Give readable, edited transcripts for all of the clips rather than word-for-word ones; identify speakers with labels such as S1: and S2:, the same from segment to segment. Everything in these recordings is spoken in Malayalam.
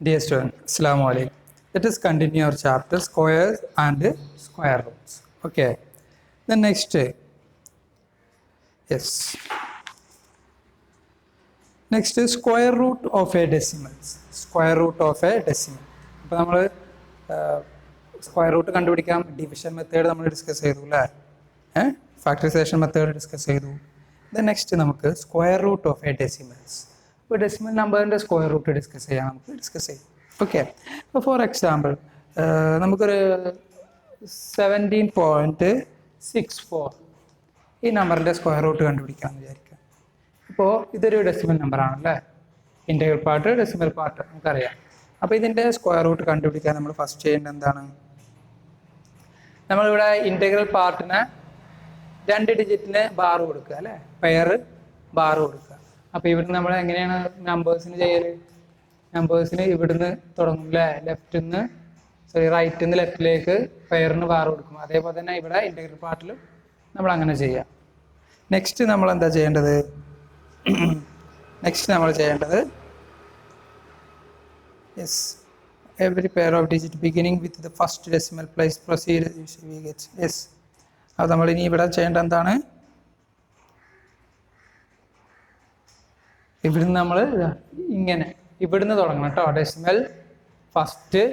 S1: Dear student, Assalamu alaikum. Let us continue our chapter squares and square roots. Okay. The next, yes. Next is square root of a decimal. Square root of a decimal. അപ്പോൾ നമ്മൾ സ്ക്വയർ റൂട്ട് കണ്ടുപിടിക്കാം. ഡിവിഷൻ മെത്തേഡ് നമ്മൾ ഡിസ്കസ് ചെയ്തു അല്ലേ? ഫാക്ടറൈസേഷൻ മെത്തേഡ് ഡിസ്കസ് ചെയ്തു. ദെൻ നെക്സ്റ്റ് നമുക്ക് square root of a decimals. ഇപ്പോൾ ഡെസിമൽ നമ്പറിൻ്റെ സ്ക്വയർ റൂട്ട് ഡിസ്കസ് ചെയ്യാം. നമുക്ക് ഡിസ്കസ് ചെയ്യാം. ഓക്കെ. അപ്പോൾ ഫോർ എക്സാമ്പിൾ നമുക്കൊരു 17.64 ഈ നമ്പറിൻ്റെ സ്ക്വയർ റൂട്ട് കണ്ടുപിടിക്കാമെന്ന് വിചാരിക്കാം. ഇപ്പോൾ ഇതൊരു ഡെസിമൽ നമ്പറാണല്ലേ, ഇൻറ്റഗ്രൽ പാർട്ട് ഡെസിമൽ പാർട്ട് നമുക്കറിയാം. അപ്പോൾ ഇതിൻ്റെ സ്ക്വയർ റൂട്ട് കണ്ടുപിടിക്കാൻ നമ്മൾ ഫസ്റ്റ് ചെയ്യേണ്ടത് എന്താണ്? നമ്മളിവിടെ ഇൻറ്റഗ്രൽ പാർട്ടിന് 2 ഡിജിറ്റിന് ബാർ കൊടുക്കുക അല്ലേ, പെയർ ബാർ കൊടുക്കുക. അപ്പോൾ ഇവിടുന്ന് നമ്മൾ എങ്ങനെയാണ് നമ്പേഴ്സിന് ചെയ്യൽ? നമ്പേഴ്സിന് ഇവിടുന്ന് തുടങ്ങും അല്ലേ, റൈറ്റിൽ നിന്ന് ലെഫ്റ്റിലേക്ക് പെയറിന് ബാർ കൊടുക്കും. അതേപോലെ തന്നെ ഇവിടെ ഇൻറ്റഗ്രൽ പാർട്ടിലും നമ്മൾ അങ്ങനെ ചെയ്യാം. നെക്സ്റ്റ് നമ്മൾ എന്താ ചെയ്യേണ്ടത്? നെക്സ്റ്റ് നമ്മൾ ചെയ്യേണ്ടത് yes, every pair of digit beginning with the first decimal place proceed we get yes. അത് നമ്മൾ ഇനി ഇവിടെ ചെയ്യേണ്ട എന്താണ്? ഇവിടുന്ന് നമ്മൾ ഇങ്ങനെ ഇവിടുന്ന് തുടങ്ങണം കേട്ടോ. ഡെസിമൽ ഫസ്റ്റ്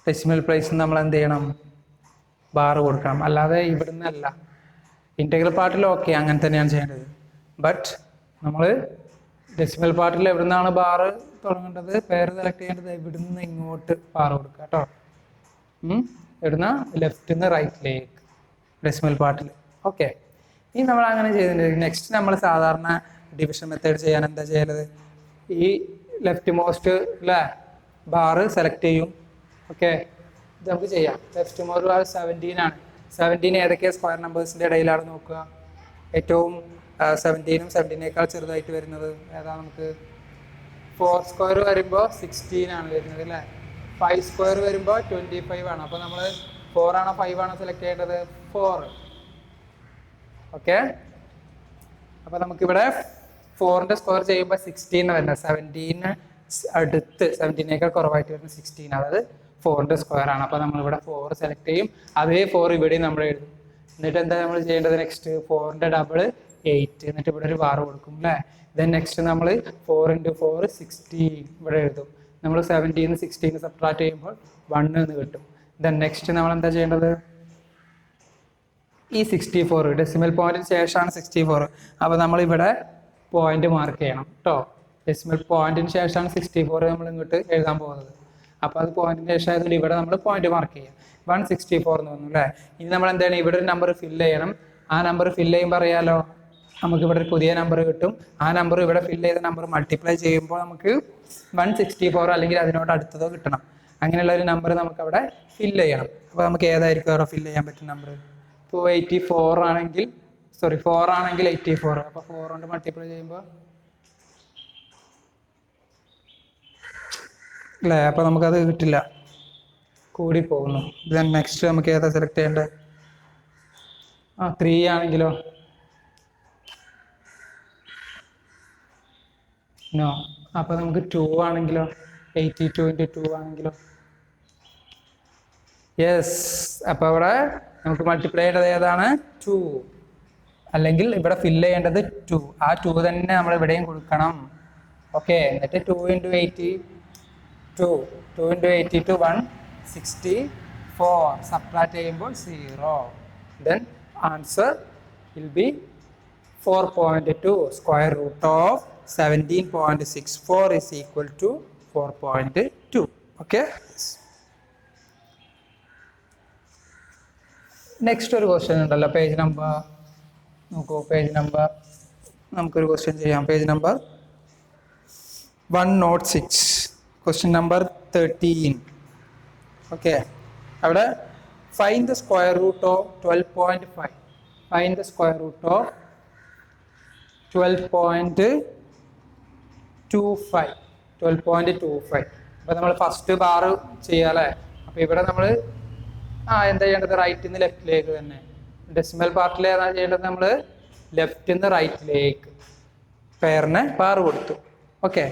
S1: ഡെസിമൽ പ്ലേസിൽ നമ്മൾ എന്ത് ചെയ്യണം? ബാർ കൊടുക്കണം. അല്ലാതെ ഇവിടുന്ന് അല്ല. ഇൻറ്റഗ്രൽ പാർട്ടിൽ ഓക്കെ അങ്ങനെ തന്നെയാണ് ചെയ്യേണ്ടത്. ബട്ട് നമ്മൾ ഡെസിമൽ പാർട്ടിൽ എവിടുന്നാണ് ബാർ തുടങ്ങേണ്ടത്? പേര് സെലക്ട് ചെയ്യേണ്ടത് ഇവിടുന്ന് ഇങ്ങോട്ട് ബാർ കൊടുക്കുക കേട്ടോ. ഇവിടുന്ന ലെഫ്റ്റിൽ നിന്ന് റൈറ്റിലേക്ക് ഡെസിമൽ പാർട്ടിൽ. ഓക്കെ. ഇനി നമ്മൾ അങ്ങനെ ചെയ്തിട്ടുണ്ടെങ്കിൽ നെക്സ്റ്റ് നമ്മൾ സാധാരണ ഡിവിഷൻ മെത്തേഡ് ചെയ്യാൻ എന്താ ചെയ്യേണ്ടത്? ഈ ലെഫ്റ്റ് മോസ്റ്റ് അല്ലേ ബാർ സെലക്ട് ചെയ്യും. ഓക്കെ, ഇത് നമുക്ക് ചെയ്യാം. ലെഫ്റ്റ് മോസ്റ്റ് ബാർ 17 ആണ്. 17 ഏതൊക്കെയാണ് സ്ക്വയർ നമ്പേഴ്സിൻ്റെ ഇടയിലാണ് നോക്കുക? ഏറ്റവും 17ഉം 17നേക്കാൾ ചെറുതായിട്ട് വരുന്നത് ഏതാ? നമുക്ക് 4 സ്ക്വയർ വരുമ്പോൾ 16 ആണ് വരുന്നത് അല്ലേ. 5 സ്ക്വയർ വരുമ്പോൾ 25 ആണ്. അപ്പോൾ നമ്മൾ 4 ആണോ 5 ആണോ സെലക്ട് ചെയ്യേണ്ടത്? 4. ഓക്കെ. അപ്പോൾ നമുക്കിവിടെ 4ൻ്റെ സ്ക്വയർ ചെയ്യുമ്പോൾ 16 വരുന്നത്. 17 അടുത്ത് 17നേക്കാൾ കുറവായിട്ട് വരുന്നത് 16, അതായത് 4ൻ്റെ സ്ക്വയർ ആണ്. അപ്പോൾ നമ്മളിവിടെ 4 സെലക്ട് ചെയ്യും. അതേ 4 ഇവിടെയും നമ്മൾ എഴുതും. എന്നിട്ട് എന്താ നമ്മൾ ചെയ്യേണ്ടത്? നെക്സ്റ്റ് 4ൻ്റെ ഡബിൾ 8, എന്നിട്ട് ഇവിടെ ഒരു ബാർ കൊടുക്കും അല്ലേ. ദെൻ നെക്സ്റ്റ് നമ്മൾ 4 × 4 16 ഇവിടെ എഴുതും. നമ്മൾ 17 16 സബ്ട്രാക്ട് ചെയ്യുമ്പോൾ 1 എന്ന് കിട്ടും. ദെൻ നെക്സ്റ്റ് നമ്മൾ എന്താ ചെയ്യേണ്ടത്? ഈ 64 ഡെസിമൽ പോയിന്റിന് ശേഷമാണ് 64. അപ്പോൾ നമ്മളിവിടെ പോയിന്റ് മാർക്ക് ചെയ്യണം കേട്ടോ. ഡെസിമൽ പോയിന്റിന് ശേഷമാണ് 64 നമ്മൾ ഇങ്ങോട്ട് എഴുതാൻ പോകുന്നത്. അപ്പോൾ അത് പോയിന്റിന് ശേഷം ആയതുകൊണ്ട് ഇവിടെ നമ്മൾ പോയിന്റ് മാർക്ക് ചെയ്യാം. 164 എന്ന് പറഞ്ഞു അല്ലേ. ഇനി നമ്മൾ എന്താണ്? ഇവിടെ ഒരു നമ്പർ ഫില്ല് ചെയ്യണം. ആ നമ്പർ ഫില്ല് ചെയ്യുമ്പോൾ അറിയാലോ, നമുക്ക് ഇവിടെ ഒരു പുതിയ നമ്പർ കിട്ടും. ആ നമ്പർ ഇവിടെ ഫില്ല് ചെയ്ത നമ്പർ മൾട്ടിപ്ലൈ ചെയ്യുമ്പോൾ നമുക്ക് 164 അല്ലെങ്കിൽ അതിനോട് അടുത്തതോ കിട്ടണം. അങ്ങനെയുള്ള ഒരു നമ്പർ നമുക്ക് അവിടെ ഫില്ല് ചെയ്യണം. അപ്പോൾ നമുക്ക് ഏതായിരിക്കും അവിടെ ഫില്ല് ചെയ്യാൻ പറ്റുന്ന നമ്പർ? ഇപ്പോൾ 84 ആണെങ്കിൽ 4 ആണെങ്കിൽ 84. അപ്പോൾ 4 കൊണ്ട് മൾട്ടിപ്ലൈ ചെയ്യുമ്പോൾ അല്ലേ, അപ്പോൾ നമുക്കത് കിട്ടില്ല, കൂടി പോകുന്നു. ദെൻ നെക്സ്റ്റ് നമുക്ക് ഏതാ സെലക്ട് ചെയ്യേണ്ടത്? 3 ആണെങ്കിലോ? നോ. അപ്പോൾ നമുക്ക് 2 ആണെങ്കിലോ? 82 × 2 ആണെങ്കിലോ? യെസ്. അപ്പോൾ അവിടെ നമുക്ക് മൾട്ടിപ്ലൈ ചെയ്യേണ്ടത് ഏതാണ്? 2. അല്ലെങ്കിൽ ഇവിടെ ഫില്ല് ചെയ്യേണ്ടത് 2. ആ 2 തന്നെ നമ്മൾ ഇവിടെയും കൊടുക്കണം. ഓക്കെ. എന്നിട്ട് 2 × 82 164 സബ്ട്രാക്ട് ചെയ്യുമ്പോൾ 0. Then answer will be 4.2. Square root of 17.64 is equal to 4.2. Okay. Next ഒരു ക്വസ്റ്റ്യൻ ഉണ്ടല്ലോ, പേജ് നമ്പർ നോക്കൂ. പേജ് നമ്പർ നമുക്കൊരു ക്വസ്റ്റ്യൻ ചെയ്യാം. Page number 106, question number 13. Okay. അവിടെ find the square root of 12.5. Find the square root of 12.25. അപ്പോൾ നമ്മൾ ഫസ്റ്റ് ബാർ ചെയ്യാം അല്ലേ. അപ്പോൾ ഇവിടെ നമ്മൾ എന്താ ചെയ്യേണ്ടത്? റൈറ്റിൽ നിന്ന് ലെഫ്റ്റിലേക്ക് തന്നെ. ഡെസിമൽ പാർട്ടിൽ ഏതാ ചെയ്യേണ്ടത്? നമ്മൾ ലെഫ്റ്റിൽ നിന്ന് റൈറ്റിലേക്ക് പെയറിന് ബാർ കൊടുത്തു. ഓക്കെ.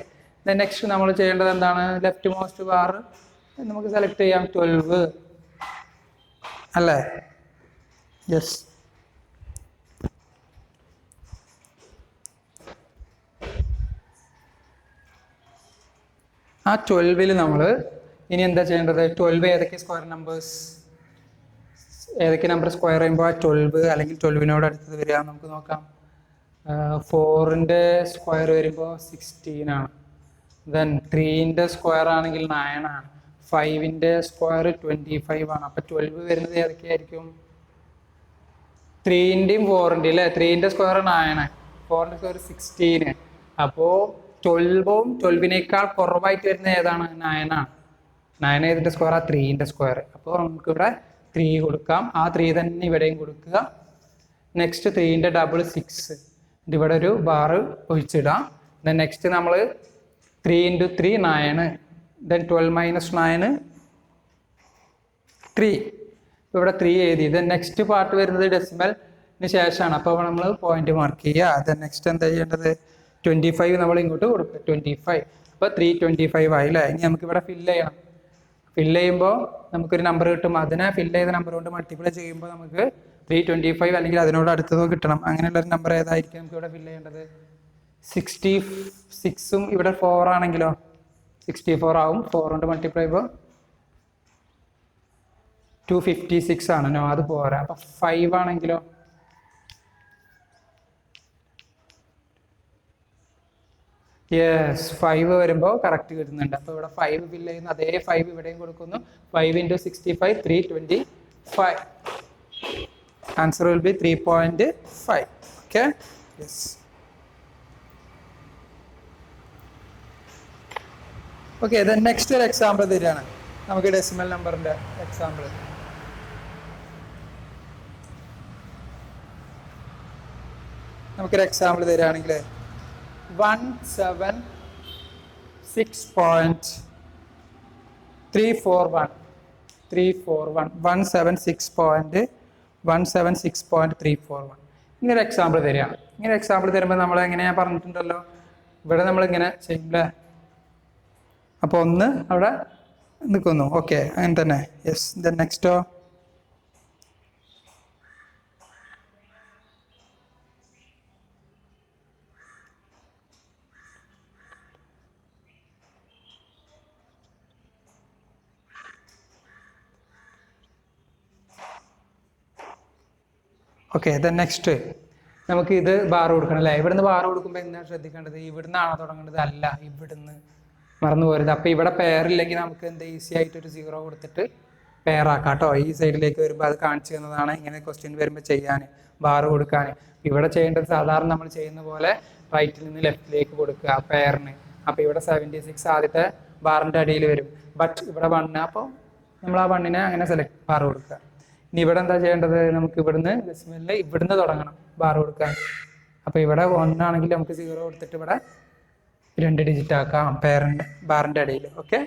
S1: നെക്സ്റ്റ് നമ്മൾ ചെയ്യേണ്ടത് എന്താണ്? ലെഫ്റ്റ് മോസ്റ്റ് ബാർ നമുക്ക് സെലക്ട് ചെയ്യാം 12 അല്ലേ? യെസ്. ആ 12 നമ്മൾ ഇനി എന്താ ചെയ്യേണ്ടത്? 12 ഏതൊക്കെ സ്ക്വയർ നമ്പേഴ്സ്, ഏതൊക്കെ നമ്പർ സ്ക്വയർ ചെയ്യുമ്പോൾ ആ 12 അല്ലെങ്കിൽ 12നോട് അടുത്തത് വരിക നമുക്ക് നോക്കാം. 4ന്റെ സ്ക്വയർ വരുമ്പോൾ 16 ആണ്. ദെൻ 3ന്റെ സ്ക്വയർ ആണെങ്കിൽ 9 ആണ്. 5ന്റെ സ്ക്വയർ 25 ആണ്. അപ്പൊ 12 വരുന്നത് ഏതൊക്കെയായിരിക്കും? 3ന്റെയും 4ന്റെയും അല്ലേ? 3ന്റെ സ്ക്വയർ 9, 4ന്റെ സ്ക്വയർ 16. അപ്പോൾ 12ഉം 12നേക്കാൾ കുറവായിട്ട് വരുന്നത് ഏതാണ്? 9 ആണ്. 9 ഏതിന്റെ സ്ക്വയർ? ആ 3ന്റെ സ്ക്വയർ. അപ്പോൾ നമുക്കിവിടെ 3 കൊടുക്കാം. ആ 3 തന്നെ ഇവിടെയും കൊടുക്കുക. നെക്സ്റ്റ് 3ന്റെ ഡബിൾ 6, ഇവിടെ ഒരു ബാറ് ഒഴിച്ചിടാം. ദെൻ നെക്സ്റ്റ് നമ്മൾ 3 × 3 9, ദെൻ 12 - 9 3. ഇവിടെ 3 എഴുതി. ദെൻ നെക്സ്റ്റ് പാർട്ട് വരുന്നത് ഡെസിമലിന് ശേഷമാണ്. അപ്പോൾ നമ്മൾ പോയിന്റ് മാർക്ക് ചെയ്യുക. ദെൻ നെക്സ്റ്റ് എന്താ ചെയ്യേണ്ടത്? 25 നമ്മൾ ഇങ്ങോട്ട് കൊടുക്കുക. 25. അപ്പോൾ 325 ആയി അല്ലേ? ഇനി നമുക്ക് ഇവിടെ ഫില്ല് ചെയ്യണം. ഫില്ല് ചെയ്യുമ്പോൾ നമുക്കൊരു നമ്പർ കിട്ടും. അതിനെ ഫില്ല് ചെയ്ത നമ്പർ കൊണ്ട് മൾട്ടിപ്ലൈ ചെയ്യുമ്പോൾ നമുക്ക് 325 അല്ലെങ്കിൽ അതിനോട് അടുത്തതോ കിട്ടണം. അങ്ങനെയുള്ളൊരു നമ്പർ ഏതായിരിക്കും നമുക്ക് ഇവിടെ ഫില്ല് ചെയ്യേണ്ടത്? 66ഉം ഇവിടെ 4 ആണെങ്കിലോ 64 ആവും. 4 കൊണ്ട് മൾട്ടിപ്ലൈ ചെയ്യുമ്പോൾ 256 ആണ്. നോ, അത് പോരാ. അപ്പൊ 5 ആണെങ്കിലോ? യെസ്, 5 വരുമ്പോൾ കറക്റ്റ് കിട്ടുന്നുണ്ട്. അപ്പൊ ഇവിടെ 5 ഫില്ല് ചെയ്യുന്നു. അതേ 5 ഇവിടെയും കൊടുക്കുന്നു. 5 × 65 325. Answer will B 3.5. Okay, yes. Okay, then next ഒരു എക്സാമ്പിൾ തരികയാണ് നമുക്ക് ഡെസിമൽ നമ്പറിന്റെ എക്സാമ്പിൾ. നമുക്കൊരു എക്സാമ്പിൾ തരികയാണെങ്കിൽ 176.341 176.341 ഇങ്ങനെ എക്സാമ്പിൾ തരികയാണ്. ഇങ്ങനെ എക്സാമ്പിൾ തരുമ്പോൾ നമ്മൾ എങ്ങനെയാ പറഞ്ഞിട്ടുണ്ടല്ലോ, ഇവിടെ നമ്മൾ ഇങ്ങനെ ചെയ്യില്ലേ. അപ്പോൾ 1 അവിടെ നിൽക്കുന്നു. ഓക്കെ, അങ്ങനെ തന്നെ. Yes. Then Nexto? Okay, then next നമുക്ക് ഇത് ബാർ കൊടുക്കണം അല്ലേ? ഇവിടുന്ന് ബാർ കൊടുക്കുമ്പോൾ എന്താണ് ശ്രദ്ധിക്കേണ്ടത്? ഇവിടുന്നാണോ തുടങ്ങേണ്ടത്? അല്ല, ഇവിടുന്ന്. മറന്നു പോരുത്. അപ്പോൾ ഇവിടെ പെയറില്ലെങ്കിൽ നമുക്ക് എന്ത് ഈസി ആയിട്ടൊരു 0 കൊടുത്തിട്ട് പെയറാക്കാം കേട്ടോ. ഈ സൈഡിലേക്ക് വരുമ്പോൾ അത് കാണിച്ചു തന്നതാണ് ഇങ്ങനെ ക്വസ്റ്റ്യൻ വരുമ്പോൾ ചെയ്യാൻ, ബാർ കൊടുക്കാൻ. ഇവിടെ ചെയ്യേണ്ടത് സാധാരണ നമ്മൾ ചെയ്യുന്ന പോലെ റൈറ്റിൽ നിന്ന് ലെഫ്റ്റിലേക്ക് കൊടുക്കുക പെയറിന്. അപ്പോൾ ഇവിടെ 76 ആദ്യത്തെ ബാറിൻ്റെ അടിയിൽ വരും. ബട്ട് ഇവിടെ 1, അപ്പോൾ നമ്മൾ ആ 1നെ അങ്ങനെ ബാർ കൊടുക്കുക. ഇനി ഇവിടെ എന്താ ചെയ്യേണ്ടത്? നമുക്ക് ഇവിടുന്ന് ഡെസിമലിൽ ഇവിടുന്ന് തുടങ്ങണം ബാർ കൊടുക്കാൻ. അപ്പോൾ ഇവിടെ 1 ആണെങ്കിൽ നമുക്ക് 0 കൊടുത്തിട്ട് ഇവിടെ 2 ഡിജിറ്റ് ആക്കാം പേരന്റ് ബാറിൻ്റെ ഇടയിൽ. ഓക്കെ,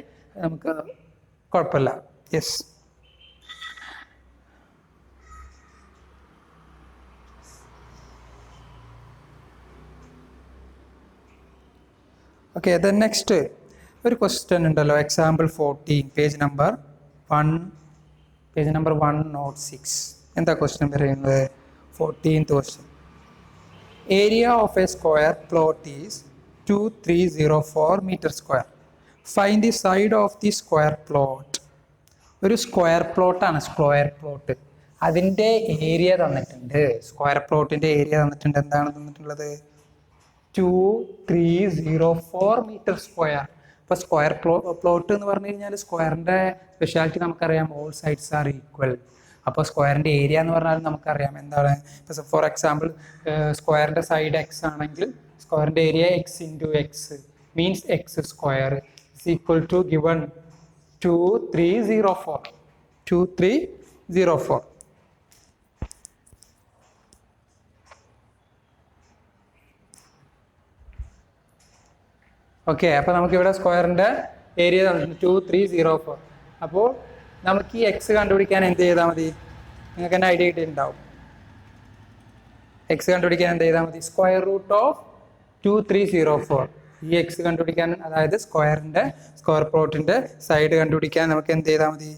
S1: നമുക്ക് കുഴപ്പമില്ല. യെസ്. ഓക്കെ, ദെൻ നെക്സ്റ്റ് ഒരു ക്വസ്റ്റ്യൻ ഉണ്ടല്ലോ, എക്സാമ്പിൾ 14, പേജ് നമ്പർ 106. എന്താ ക്വസ്റ്റ്യൻ പറയുന്നത്? 14th question. Area of A square plot is 2304 meter square. Find the side of the square plot. ഒരു സ്ക്വയർ പ്ലോട്ടാണ്, സ്ക്വയർ പ്ലോട്ട്. അതിൻ്റെ ഏരിയ തന്നിട്ടുണ്ട്. സ്ക്വയർ പ്ലോട്ടിൻ്റെ ഏരിയ തന്നിട്ടുണ്ട്. എന്താണ് തന്നിട്ടുള്ളത്? 2304 meter square. അപ്പോൾ സ്ക്വയർ പ്ലോട്ട് എന്ന് പറഞ്ഞു കഴിഞ്ഞാൽ സ്ക്വയറിൻ്റെ സ്പെഷ്യാലിറ്റി നമുക്കറിയാം, ഓൾ സൈഡ്സ് ആർ ഈക്വൽ. അപ്പോൾ സ്ക്വയറിൻ്റെ ഏരിയ എന്ന് പറഞ്ഞാൽ നമുക്കറിയാം എന്താണ്. ഇപ്പോൾ ഫോർ എക്സാമ്പിൾ സ്ക്വയറിൻ്റെ സൈഡ് എക്സ് ആണെങ്കിൽ സ്ക്വയറിൻ്റെ area x × x means x square is equal to given 2304. Okay, അപ്പോൾ നമുക്കിവിടെ സ്ക്വയറിൻ്റെ ഏരിയ 2304. അപ്പോൾ നമുക്ക് ഈ എക്സ് കണ്ടുപിടിക്കാൻ എന്ത് ചെയ്താൽ മതി? നിങ്ങൾക്ക് തന്നെ ഐഡിയ കിട്ടിയിട്ടുണ്ടാവും. എക്സ് കണ്ടുപിടിക്കാൻ എന്ത് ചെയ്താൽ മതി? Square root of 2304. ഈ എക്സ് കണ്ടുപിടിക്കാൻ, അതായത് സ്ക്വയർ പ്ലോട്ടിന്റെ സൈഡ് കണ്ടുപിടിക്കാൻ നമുക്ക് എന്ത് ചെയ്താൽ മതി?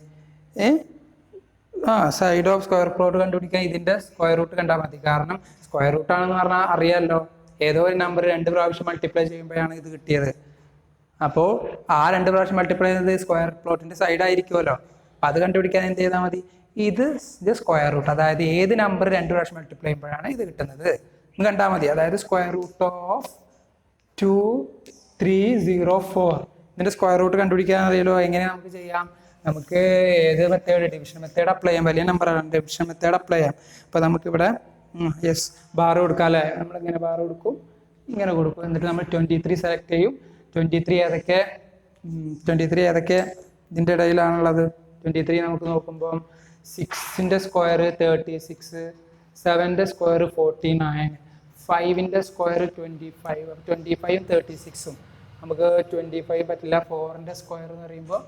S1: സൈഡ് ഓഫ് സ്ക്വയർ പ്ലോട്ട് കണ്ടുപിടിക്കാൻ ഇതിന്റെ സ്ക്വയർ റൂട്ട് കണ്ടാൽ മതി. കാരണം സ്ക്വയർ റൂട്ട് ആണെന്ന് പറഞ്ഞാൽ അറിയാമല്ലോ, ഏതോ ഒരു നമ്പർ 2 പ്രാവശ്യം മൾട്ടിപ്ലൈ ചെയ്യുമ്പോഴാണ് ഇത് കിട്ടിയത്. അപ്പോൾ ആ 2 പ്രാവശ്യം മൾട്ടിപ്ലൈ ചെയ്യുന്നത് സ്ക്വയർ പ്ലോട്ടിന്റെ സൈഡ് ആയിരിക്കുമല്ലോ. അപ്പം അത് കണ്ടുപിടിക്കാൻ എന്ത് ചെയ്താൽ മതി? ഇത് സ്ക്വയർ റൂട്ട്, അതായത് ഏത് നമ്പർ 2 പ്രാവശ്യം മൾട്ടിപ്ലൈ ചെയ്യുമ്പോഴാണ് ഇത് കിട്ടുന്നത് എന്ന് കണ്ടാൽ മതി. അതായത് സ്ക്വയർ റൂട്ട് ഓഫ് 2304 ഇതിന്റെ സ്ക്വയർ റൂട്ട് കണ്ടുപിടിക്കാൻ അറിയാലോ. എങ്ങനെ നമുക്ക് ചെയ്യാം? നമുക്ക് ഏത് മെത്തേഡ്, ഡിവിഷൻ മെത്തേഡ് അപ്ലൈ ചെയ്യാം. വലിയ നമ്പറാണ്, ഡിവിഷൻ മെത്തേഡ് അപ്ലൈ ചെയ്യാം. അപ്പോൾ നമുക്കിവിടെ ബാർ കൊടുക്കാം അല്ലേ? നമ്മളിങ്ങനെ ബാർ കൊടുക്കും, ഇങ്ങനെ കൊടുക്കും. എന്നിട്ട് നമ്മൾ 23 സെലക്ട് ചെയ്യും. 23 ഏതൊക്കെ ഇതിൻ്റെ ഇടയിലാണുള്ളത്? 23 നമുക്ക് നോക്കുമ്പോൾ 6ന്റെ സ്ക്വയർ 36, 7ന്റെ സ്ക്വയർ 49, 5ന്റെ സ്ക്വയർ 25. 25ഉം 36ഉം നമുക്ക് 25 പറ്റില്ല. 4ന്റെ സ്ക്വയർ എന്ന് പറയുമ്പോൾ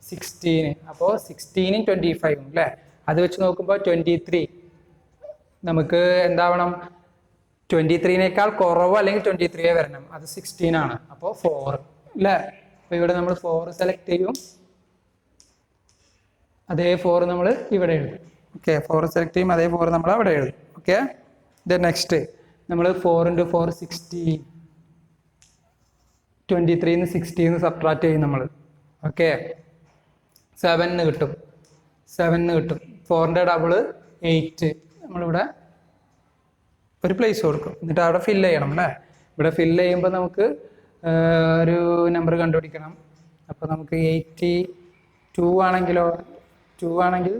S1: 16. അപ്പോൾ 16ഉം 25ഉം അല്ലേ? അത് വെച്ച് നോക്കുമ്പോൾ 23 നമുക്ക് എന്താവണം? 23നേക്കാൾ കുറവ് അല്ലെങ്കിൽ 23 വരണം. അത് 16 ആണ്. അപ്പോൾ 4 അല്ലേ? അപ്പോൾ ഇവിടെ നമ്മൾ 4 സെലക്ട് ചെയ്യും. അതേ 4 നമ്മൾ ഇവിടെ എഴുതും. ഓക്കെ, 4 സെലക്ട് ചെയ്യും, അതേ 4 നമ്മൾ അവിടെ എഴുതും. ഓക്കെ, നെക്സ്റ്റ് നമ്മൾ 4 × 4 16. 23 16 സബ്ട്രാക്ട് ചെയ്യും നമ്മൾ. ഓക്കെ, 7 കിട്ടും. 4ന്റെ ഡബിൾ 8. നമ്മളിവിടെ ഒരു പ്ലേസ് കൊടുക്കും, എന്നിട്ട് അവിടെ ഫില്ല് ചെയ്യണം അല്ലേ? ഇവിടെ ഫില്ല് ചെയ്യുമ്പോൾ നമുക്ക് ഒരു നമ്പർ കണ്ടുപിടിക്കണം. അപ്പോൾ നമുക്ക് 82 ആണെങ്കിലോ? 2 ആണെങ്കിൽ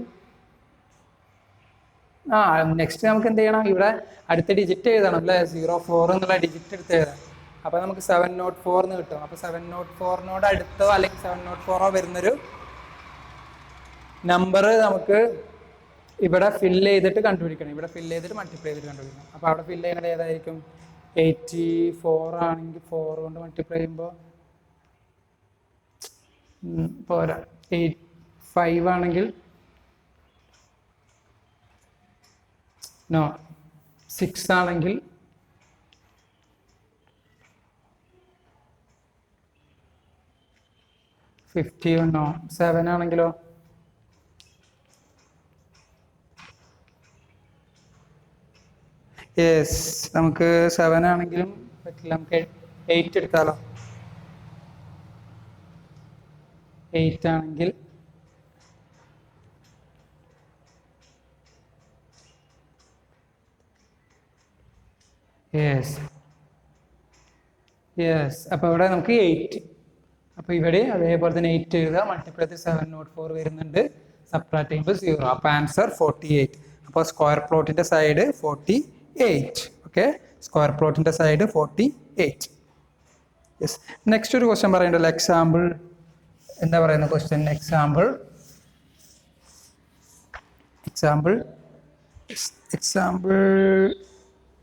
S1: നെക്സ്റ്റ് നമുക്ക് എന്ത് ചെയ്യണം? ഇവിടെ അടുത്ത ഡിജിറ്റ് എഴുതണം അല്ലേ? 04 എന്നുള്ള ഡിജിറ്റ് എടുത്ത് എഴുതാം. അപ്പോൾ നമുക്ക് 704 എന്ന് കിട്ടും. അപ്പോൾ 704നോട് അടുത്തോ അല്ലെങ്കിൽ 704 വരുന്നൊരു നമ്പർ നമുക്ക് ഇവിടെ ഫില്ല് ചെയ്തിട്ട് കണ്ടുപിടിക്കണം. ഇവിടെ ഫില്ല് ചെയ്തിട്ട് മൾട്ടിപ്ലൈ ചെയ്തിട്ട് കണ്ടുപിടിക്കണം. അപ്പോൾ അവിടെ ഫില്ല് ചെയ്യേണ്ടത് ഏതായിരിക്കും? 84 ആണെങ്കിൽ 4 കൊണ്ട് മൾട്ടിപ്ലൈ ചെയ്യുമ്പോൾ പോരാ. 5 ആണെങ്കിൽ 6 ആണെങ്കിൽ 51. 7 ആണെങ്കിലോ? യെസ്, നമുക്ക് 7 ആണെങ്കിലും പറ്റില്ല. നമുക്ക് 8 എടുക്കാമല്ലോ. 8 ആണെങ്കിൽ യെസ്. അപ്പോൾ ഇവിടെ നമുക്ക് 8. അപ്പോൾ ഇവിടെ അതേപോലെ തന്നെ 8 എഴുതുക. മൾട്ടിപ്ലൈ ചെയ്ത് 704 വരുന്നുണ്ട്. സബ്ട്രാക്ട് ചെയ്യുമ്പോൾ 0. അപ്പോൾ ആൻസർ 48. അപ്പോൾ സ്ക്വയർ പ്ലോട്ടിന്റെ സൈഡ് 48. ഓക്കെ, സ്ക്വയർ പ്ലോട്ടിന്റെ സൈഡ് 48. യെസ്. നെക്സ്റ്റ് ഒരു ക്വസ്റ്റ്യൻ പറയണ്ടല്ലോ, എക്സാമ്പിൾ. എന്താ പറയുന്ന question? Example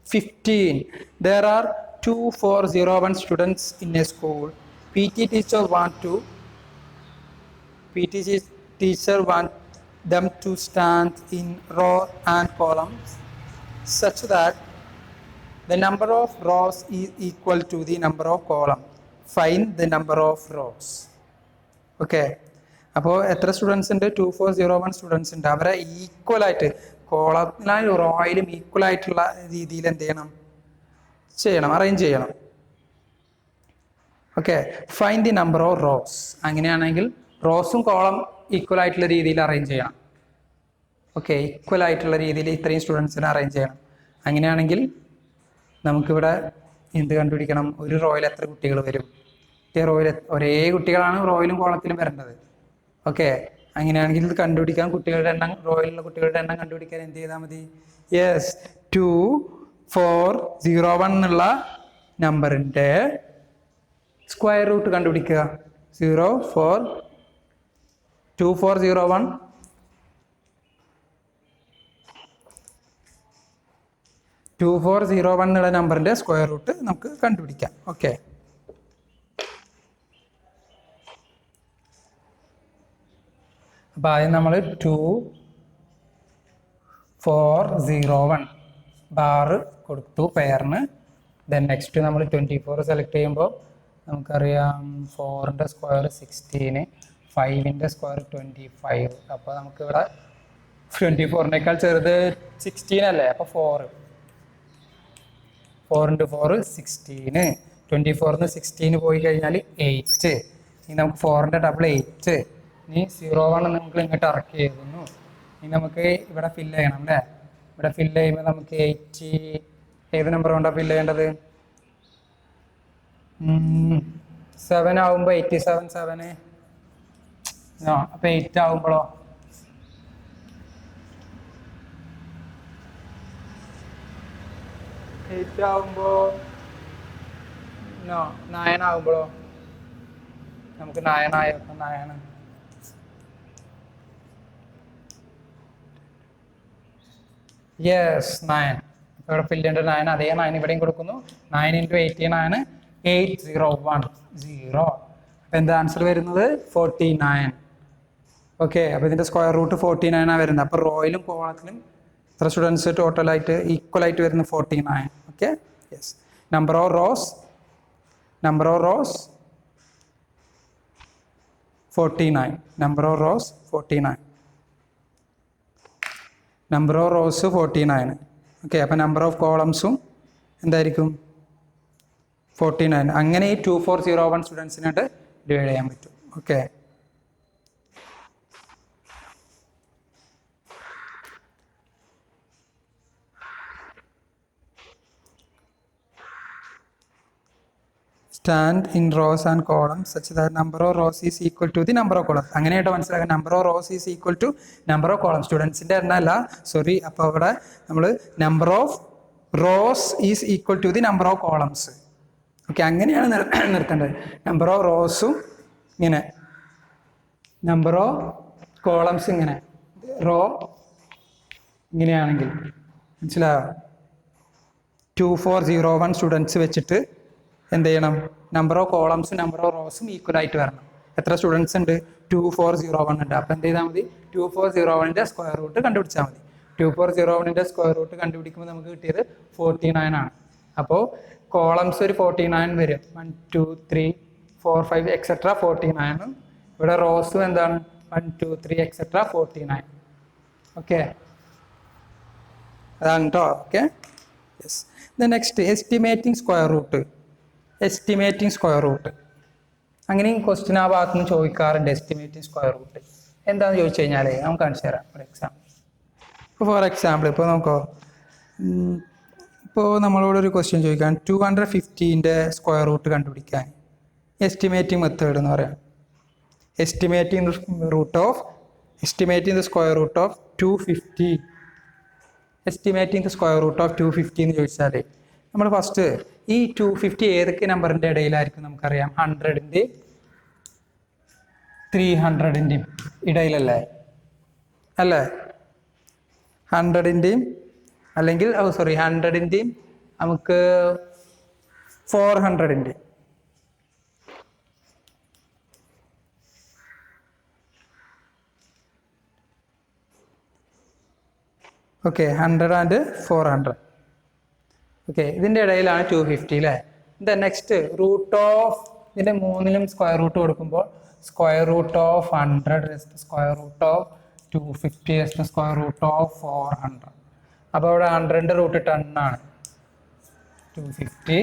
S1: 15. There are 2401 students in a school. PT teacher want them to stand in row and columns such that the number of rows is equal to the number of columns. Find the number of rows. Okay. അപ്പോൾ എത്ര സ്റ്റുഡൻസ് ഉണ്ട്? 2401 സ്റ്റുഡൻസ് ഉണ്ട്. അവരെ ഈക്വൽ ആയിട്ട് കോളത്തിലും റോയിലും ഈക്വൽ ആയിട്ടുള്ള രീതിയിൽ എന്ത് ചെയ്യണം? അറേഞ്ച് ചെയ്യണം. Okay, find the number of rows. അങ്ങനെയാണെങ്കിൽ റോസും കോളം ഈക്വൽ ആയിട്ടുള്ള രീതിയിൽ അറേഞ്ച് ചെയ്യണം. ഓക്കെ, ഈക്വൽ ആയിട്ടുള്ള രീതിയിൽ ഇത്രയും സ്റ്റുഡൻസിനെ അറേഞ്ച് ചെയ്യണം. അങ്ങനെയാണെങ്കിൽ നമുക്കിവിടെ എന്ത് കണ്ടുപിടിക്കണം? ഒരു റോയിൽ എത്ര കുട്ടികൾ വരും? റോയിൽ ഒരേ കുട്ടികളാണ് റോയിലും കോളത്തിലും വരേണ്ടത്. ഓക്കെ, അങ്ങനെയാണെങ്കിൽ ഇത് കണ്ടുപിടിക്കാൻ കുട്ടികളുടെ എണ്ണം, റോയിലുള്ള കുട്ടികളുടെ എണ്ണം കണ്ടുപിടിക്കാൻ എന്ത് ചെയ്താൽ മതി? യെസ്, 2401 എന്നുള്ള നമ്പറിൻ്റെ സ്ക്വയർ റൂട്ട് കണ്ടുപിടിക്കുക. 2401 എന്നുള്ള നമ്പറിൻ്റെ സ്ക്വയർ റൂട്ട് നമുക്ക് കണ്ടുപിടിക്കാം. ഓക്കെ, അപ്പോൾ ആദ്യം നമ്മൾ 2401 ബാർ കൊടുത്തു പെയറിന്. ദെൻ നെക്സ്റ്റ് നമ്മൾ 24 സെലക്ട് ചെയ്യുമ്പോൾ നമുക്കറിയാം 4ൻ്റെ സ്ക്വയർ 16, 5ൻ്റെ സ്ക്വയർ 25. അപ്പോൾ നമുക്കിവിടെ 24-നേക്കാൾ ചെറുത് 16 അല്ലേ? അപ്പോൾ 4 × 4 16. 24-ന്ന് 16 പോയി കഴിഞ്ഞാൽ 8. ഇനി നമുക്ക് 4ൻ്റെ ഡബിൾ 8. ഇനി 0 നമുക്ക് ഇങ്ങോട്ട് ഇറക്കി എഴുതുന്നു. ഇനി നമുക്ക് ഇവിടെ ഫില്ല് ചെയ്യണം അല്ലേ? ഇവിടെ ഫില്ല് ചെയ്യുമ്പോൾ നമുക്ക് 80 ഏത് നമ്പർ കൊണ്ടാണ് ഫില്ല് ചെയ്യേണ്ടത്? 7 ആവുമ്പോൾ 87 7. അപ്പോൾ 8 ആവുമ്പോഴോ? 8 ആവുമ്പോൾ 9 ആവുമ്പോഴോ? നമുക്ക് 9 ആയേക്കാം. 9 യെസ് 9. അപ്പോൾ ഇവിടെ ഫില്ല് ചെയ്യേണ്ട 9. അതേ 9 ഇവിടെയും കൊടുക്കുന്നു. 9 × 18 ആണ് 8010. അപ്പോൾ എന്താ ആൻസർ വരുന്നത്? 49. ഓക്കെ, അപ്പോൾ ഇതിൻ്റെ സ്ക്വയർ റൂട്ട് 49 ആണ് വരുന്നത്. അപ്പോൾ റോയിലും കോളത്തിലും എത്ര സ്റ്റുഡൻസ് ടോട്ടലായിട്ട് ഈക്വൽ ആയിട്ട് വരുന്നത്? 49. Okay, yes. Number of rows 49. Number of rows 49. Number of rows 49. Okay, അപ്പോൾ നമ്പർ ഓഫ് കോളംസും എന്തായിരിക്കും? 49. അങ്ങനെ ഈ 2401 സ്റ്റുഡൻസിനായിട്ട് ഡിവൈഡ് ചെയ്യാൻ പറ്റും. Okay, stand in rows and columns such that number of rows is equal to the number of columns. അങ്ങനെയായിട്ട് മനസ്സിലാക്കാൻ number of rows is equal to number of columns. സ്റ്റുഡൻസിൻ്റെ എണ്ണമല്ല, സോറി. അപ്പോൾ അവിടെ നമ്മൾ number of rows is equal to the number of columns. Okay, അങ്ങനെയാണ് നിർത്തേണ്ടത്. നമ്പർ ഓഫ് റോസും ഇങ്ങനെ, നമ്പർ ഓഫ് കോളംസ് ഇങ്ങനെ, റോ ഇങ്ങനെയാണെങ്കിൽ മനസ്സിലായോ? 2401 സ്റ്റുഡൻസ് വെച്ചിട്ട് എന്ത് ചെയ്യണം? നമ്പർ ഓഫ് കോളംസും നമ്പർ ഓഫ് റോസും ഈക്വൽ ആയിട്ട് വരണം. എത്ര സ്റ്റുഡൻസ് ഉണ്ട്? 2401 ഉണ്ട്. അപ്പോൾ എന്ത് ചെയ്താൽ മതി? 2401ൻ്റെ സ്ക്വയർ റൂട്ട് കണ്ടുപിടിച്ചാൽ മതി. 2401ൻ്റെ സ്ക്വയർ റൂട്ട് കണ്ടുപിടിക്കുമ്പോൾ നമുക്ക് കിട്ടിയത് 49 ആണ്. അപ്പോൾ കോളംസ് ഒരു 49 വരും. 1 2 3 4 5 എക്സെട്ര 49. ഇവിടെ റോസും എന്താണ്? 1 2 3 എക്സെട്ര 49. ഓക്കെ, അതാണ് കേട്ടോ. Okay, yes. Next estimating square root. Estimating square root അങ്ങനെയും ക്വസ്റ്റ്യൻ ആ ഭാഗത്ത് നിന്ന് ചോദിക്കാറുണ്ട്. എസ്റ്റിമേറ്റിംഗ് സ്ക്വയർ റൂട്ട് എന്താണെന്ന് ചോദിച്ചു കഴിഞ്ഞാൽ നമുക്ക് കാണിച്ചു തരാം. ഫോർ എക്സാമ്പിൾ ഇപ്പോൾ നോക്കോ, ഇപ്പോൾ നമ്മളോടൊരു ക്വസ്റ്റ്യൻ ചോദിക്കാൻ 250ൻ്റെ സ്ക്വയർ റൂട്ട് കണ്ടുപിടിക്കാൻ എസ്റ്റിമേറ്റിംഗ് മെത്തേഡ് എന്ന് പറയാം. Estimating the square root of 250. Estimating the square root of 250 എന്ന് ചോദിച്ചാൽ നമ്മൾ ഫസ്റ്റ് ഈ 250 ഏതൊക്കെ നമ്പറിൻ്റെ ഇടയിലായിരിക്കും നമുക്കറിയാം? 100ൻ്റെയും 300ൻ്റെയും ഇടയിലല്ലേ? അല്ലേ? 100ൻ്റെയും അല്ലെങ്കിൽ 100ൻ്റെയും നമുക്ക് 400ൻ്റെയും. Okay, 100 and 400. ഓക്കെ, ഇതിൻ്റെ ഇടയിലാണ് 250 അല്ലേ? നെക്സ്റ്റ് റൂട്ട് ഓഫ് ഇതിൻ്റെ മൂന്നിലും സ്ക്വയർ റൂട്ട് കൊടുക്കുമ്പോൾ square root of 100 square root of 250 square root of 400. അപ്പോൾ ഇവിടെ 100ൻ്റെ റൂട്ട് 10 ആണ്. 250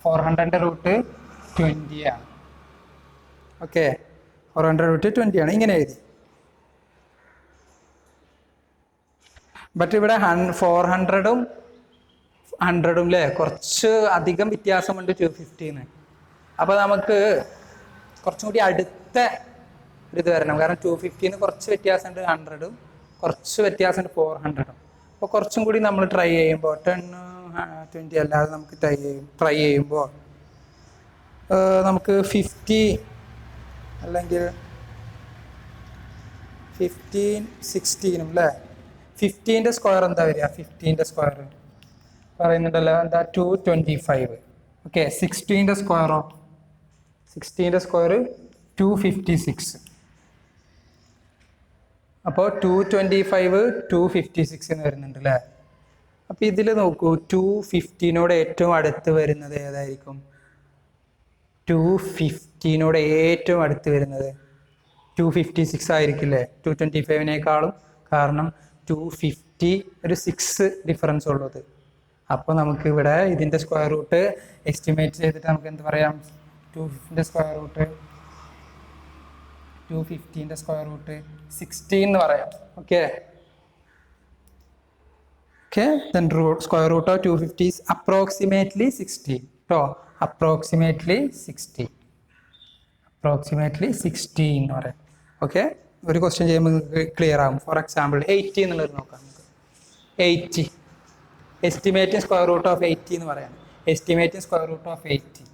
S1: 400ൻ്റെ റൂട്ട് 20 ആണ്. ഓക്കെ, 400 റൂട്ട് 20 ആണ്. ഇങ്ങനെ എഴുതി. ബട്ട് ഇവിടെ 400ഉം 100ഉം അല്ലേ കുറച്ച് അധികം വ്യത്യാസമുണ്ട് 250-ന്ന്. അപ്പോൾ നമുക്ക് കുറച്ചും കൂടി അടുത്ത ഒരു ഇത് വരണം. കാരണം 250-ന്ന് കുറച്ച് വ്യത്യാസമുണ്ട് 100ഉം, കുറച്ച് വ്യത്യാസമുണ്ട് 400ഉം. അപ്പോൾ കുറച്ചും കൂടി നമ്മൾ ട്രൈ ചെയ്യുമ്പോൾ 10 20 അല്ലാതെ നമുക്ക് ട്രൈ ചെയ്യുമ്പോൾ നമുക്ക് 50 അല്ലെങ്കിൽ 15 16 അല്ലേ? 15ൻ്റെ സ്ക്വയർ എന്താ വരിക? 15ൻ്റെ സ്ക്വയർ പറയുന്നുണ്ടല്ലോ എന്താ? 225. ഓക്കെ, 16ൻ്റെ സ്ക്വയറോ? 16ൻ്റെ സ്ക്വയർ 256. അപ്പോൾ 225 256 എന്ന് വരുന്നുണ്ട് അല്ലേ? അപ്പോൾ ഇതിൽ നോക്കൂ, 250നോട് ഏറ്റവും അടുത്ത് വരുന്നത് ഏതായിരിക്കും? 250 ഏറ്റവും അടുത്ത് വരുന്നത് 256 ആയിരിക്കില്ലേ 225 കാരണം 250 ഒരു 6 ഡിഫറൻസ് ഉള്ളത്. അപ്പോൾ നമുക്ക് ഇവിടെ ഇതിൻ്റെ സ്ക്വയർ റൂട്ട് എസ്റ്റിമേറ്റ് ചെയ്തിട്ട് നമുക്ക് എന്ത് പറയാം 250 സ്ക്വയർ റൂട്ട് 250 സ്ക്വയർ റൂട്ട് 16 എന്ന് പറയാം. Okay then square root of 250 is approximately 60 കേട്ടോ. approximately 60 എന്ന് പറയാം. ഓക്കെ ഒരു ക്വസ്റ്റ്യൻ ചെയ്യുമ്പോൾ ക്ലിയർ ആകും. ഫോർ എക്സാമ്പിൾ 80 എന്നുള്ളത് നോക്കാം നമുക്ക്. 80 എസ്റ്റിമേറ്റിംഗ് സ്ക്വയർ റൂട്ട് ഓഫ് 80 എന്ന് പറയാം. Estimating square root of 80.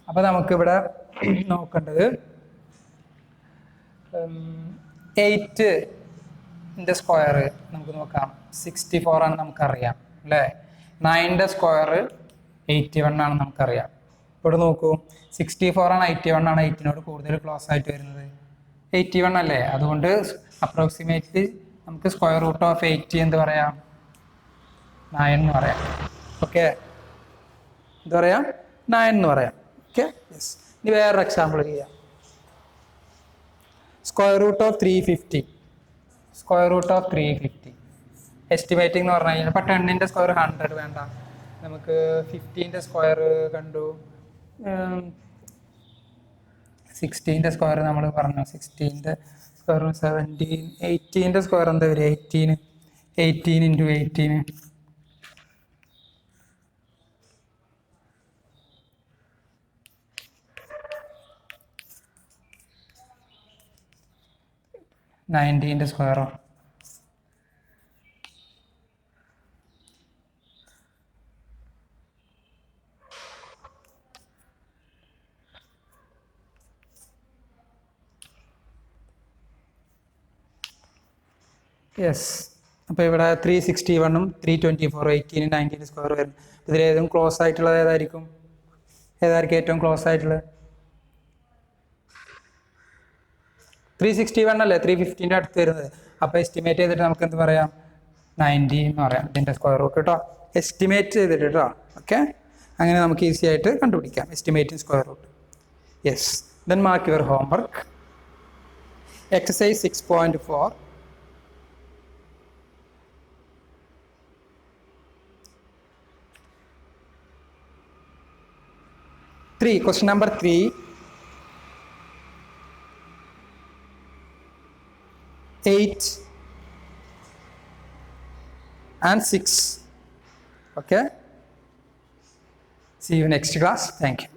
S1: അപ്പോൾ നമുക്കിവിടെ നോക്കേണ്ടത് 8ന്റെ സ്ക്വയർ നമുക്ക് നോക്കാം 64 ആണ് നമുക്കറിയാം അല്ലേ. 9ന്റെ സ്ക്വയർ 81 ആണ് നമുക്കറിയാം. ഇവിടെ നോക്കൂ 64 ആണ് 81 ആണ് 8നോട് കൂടുതൽ ക്ലോസ് ആയിട്ട് വരുന്നത് 81 അല്ലേ. അതുകൊണ്ട് അപ്രോക്സിമേറ്റ്ലി നമുക്ക് സ്ക്വയർ റൂട്ട് ഓഫ് 80 എന്ത് പറയാം 9 എന്ന് പറയാം. ഓക്കെ എന്ത് പറയാം 9 എന്ന് പറയാം. Okay yes. ഇനി വേറൊരു എക്സാമ്പിൾ ചെയ്യാം. Square root of 350 square root of 350 estimating എന്ന് പറഞ്ഞു കഴിഞ്ഞാൽ ഇപ്പോൾ 10ന്റെ സ്ക്വയർ 100 വേണ്ട, നമുക്ക് 15ന്റെ സ്ക്വയർ കണ്ടു, 16ന്റെ സ്ക്വയർ നമ്മൾ പറഞ്ഞു 16ന്റെ സ്ക്വയർ 17, 18ന്റെ സ്ക്വയർ എന്താ വരിക 18 × 18 19ന്റെ സ്ക്വയറോ യെസ്. അപ്പോൾ ഇവിടെ 361 324 18 19 സ്ക്വയർ വരും. ഇതിലേതും ക്ലോസ് ആയിട്ടുള്ളത് ഏതായിരിക്കും ഏറ്റവും ക്ലോസ് ആയിട്ടുള്ളത് 361 അല്ലേ 350ന്റെ അടുത്ത് വരുന്നത്. അപ്പോൾ എസ്റ്റിമേറ്റ് ചെയ്തിട്ട് നമുക്ക് എന്ത് പറയാം 90 എന്ന് പറയാം ഇതിൻ്റെ സ്ക്വയർ റൂട്ട് കേട്ടോ. എസ്റ്റിമേറ്റ് ചെയ്തിട്ട് കേട്ടോ. ഓക്കെ അങ്ങനെ നമുക്ക് ഈസി ആയിട്ട് കണ്ടുപിടിക്കാം estimating square root. Yes. Then mark your homework. Exercise 6.4 question number 3. 8 and 6. Okay. See you next class. Thank you.